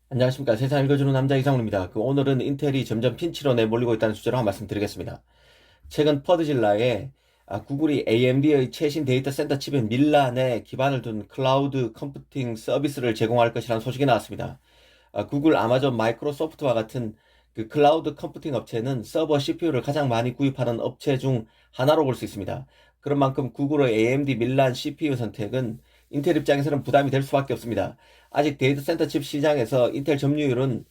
안녕하십니까. 세상 읽어주는 남자 이상훈입니다. 오늘은 인텔이 점점 핀치로 내몰리고 있다는 주제로 한 말씀 드리겠습니다. 최근 퍼드질라에 구글이 AMD의 최신 데이터 센터 칩인 밀란에 기반을 둔 클라우드 컴퓨팅 서비스를 제공할 것이라는 소식이 나왔습니다. 구글, 아마존, 마이크로소프트와 같은 그 클라우드 컴퓨팅 업체는 서버 CPU를 가장 많이 구입하는 업체 중 하나로 볼 수 있습니다. 그런 만큼 구글의 AMD 밀란 CPU 선택은 인텔 입장에서는 부담이 될 수밖에 없습니다. 아직 데이터 센터 칩 시장에서 인텔 점유율은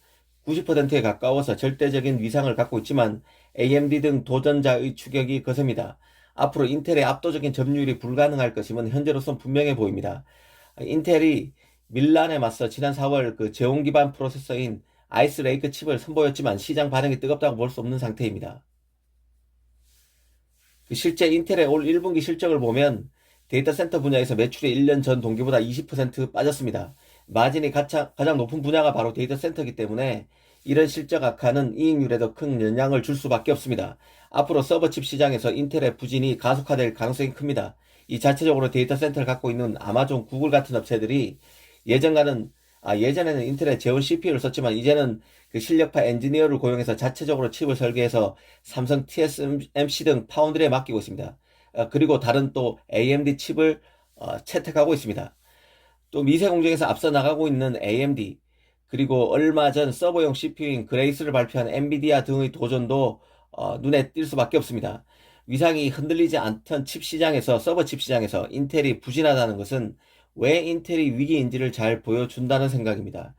90%에 가까워서 절대적인 위상을 갖고 있지만 AMD 등 도전자의 추격이 거셉니다. 앞으로 인텔의 압도적인 점유율이 불가능할 것임은 현재로선 분명해 보입니다. 인텔이 밀란에 맞서 지난 4월 그 제온 기반 프로세서인 아이스 레이크 칩을 선보였지만 시장 반응이 뜨겁다고 볼 수 없는 상태입니다. 실제 인텔의 올 1분기 실적을 보면 데이터 센터 분야에서 매출이 1년 전 동기보다 20% 빠졌습니다. 마진이 가장 높은 분야가 바로 데이터 센터이기 때문에 이런 실적 악화는 이익률에도 큰 영향을 줄 수밖에 없습니다. 앞으로 서버칩 시장에서 인텔의 부진이 가속화될 가능성이 큽니다. 이 자체적으로 데이터 센터를 갖고 있는 아마존, 구글 같은 업체들이 예전에는 인텔의 제온 CPU를 썼지만 이제는 그 실력파 엔지니어를 고용해서 자체적으로 칩을 설계해서 삼성 TSMC 등 파운드리에 맡기고 있습니다. 그리고 다른 또 AMD 칩을 채택하고 있습니다. 또 미세 공정에서 앞서 나가고 있는 AMD, 그리고 얼마 전 서버용 CPU인 그레이스를 발표한 엔비디아 등의 도전도 눈에 띌 수밖에 없습니다. 위상이 흔들리지 않던 칩 시장에서, 서버 칩 시장에서 인텔이 부진하다는 것은 왜 인텔이 위기인지를 잘 보여준다는 생각입니다.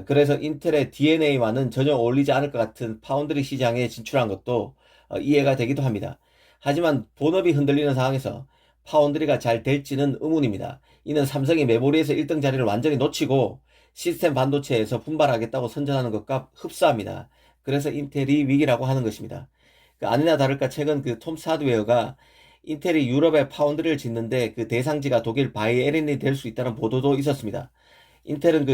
그래서 인텔의 DNA와는 전혀 어울리지 않을 것 같은 파운드리 시장에 진출한 것도 이해가 되기도 합니다. 하지만 본업이 흔들리는 상황에서 파운드리가 잘 될지는 의문입니다. 이는 삼성이 메모리에서 1등 자리를 완전히 놓치고 시스템 반도체에서 분발하겠다고 선전하는 것과 흡사합니다. 그래서 인텔이 위기라고 하는 것입니다. 아니나 다를까 최근 톰스 하드웨어가 인텔이 유럽에 파운드리를 짓는데 그 대상지가 독일 바이에른이 될 수 있다는 보도도 있었습니다. 인텔은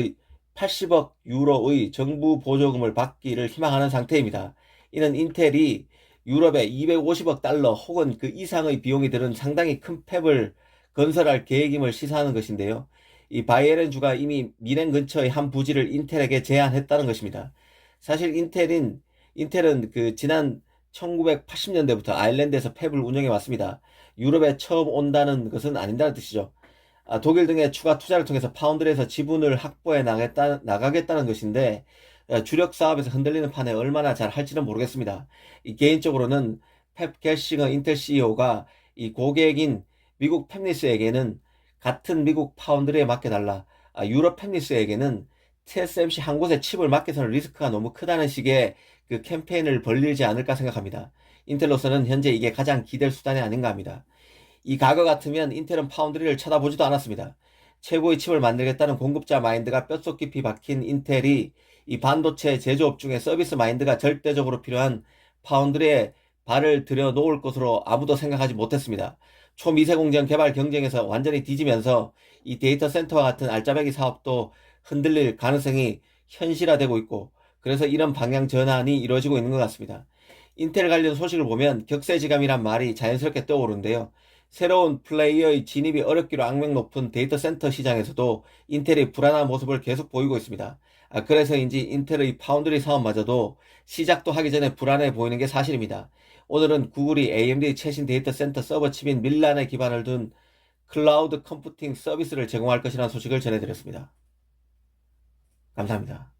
80억 유로의 정부 보조금을 받기를 희망하는 상태입니다. 이는 인텔이 유럽에 250억 달러 혹은 그 이상의 비용이 드는 상당히 큰 팹을 건설할 계획임을 시사하는 것인데요. 이 바이에른 주가 이미 미넨 근처의 한 부지를 인텔에게 제안했다는 것입니다. 사실 인텔은 지난 1980년대부터 아일랜드에서 팹을 운영해 왔습니다. 유럽에 처음 온다는 것은 아닌다는 뜻이죠. 독일 등의 추가 투자를 통해서 파운드리에서 지분을 확보해 나가겠다는 것인데 주력 사업에서 흔들리는 판에 얼마나 잘 할지는 모르겠습니다. 개인적으로는 펩 게싱어 인텔 CEO가 이 고객인 미국 펩리스에게는 같은 미국 파운드리에 맡겨달라. 유럽 펩리스에게는 TSMC 한 곳에 칩을 맡겨서는 리스크가 너무 크다는 식의 그 캠페인을 벌리지 않을까 생각합니다. 인텔로서는 현재 이게 가장 기댈 수단이 아닌가 합니다. 이 과거 같으면 인텔은 파운드리를 쳐다보지도 않았습니다. 최고의 칩을 만들겠다는 공급자 마인드가 뼛속 깊이 박힌 인텔이 이 반도체 제조업 중에 서비스 마인드가 절대적으로 필요한 파운드리에 발을 들여 놓을 것으로 아무도 생각하지 못했습니다. 초미세공정 개발 경쟁에서 완전히 뒤지면서 이 데이터 센터와 같은 알짜배기 사업도 흔들릴 가능성이 현실화되고 있고, 그래서 이런 방향 전환이 이루어지고 있는 것 같습니다. 인텔 관련 소식을 보면 격세지감이란 말이 자연스럽게 떠오르는데요. 새로운 플레이어의 진입이 어렵기로 악명 높은 데이터 센터 시장에서도 인텔이 불안한 모습을 계속 보이고 있습니다. 그래서인지 인텔의 파운드리 사업마저도 시작도 하기 전에 불안해 보이는 게 사실입니다. 오늘은 구글이 AMD 최신 데이터 센터 서버 칩인 밀란에 기반을 둔 클라우드 컴퓨팅 서비스를 제공할 것이라는 소식을 전해드렸습니다. 감사합니다.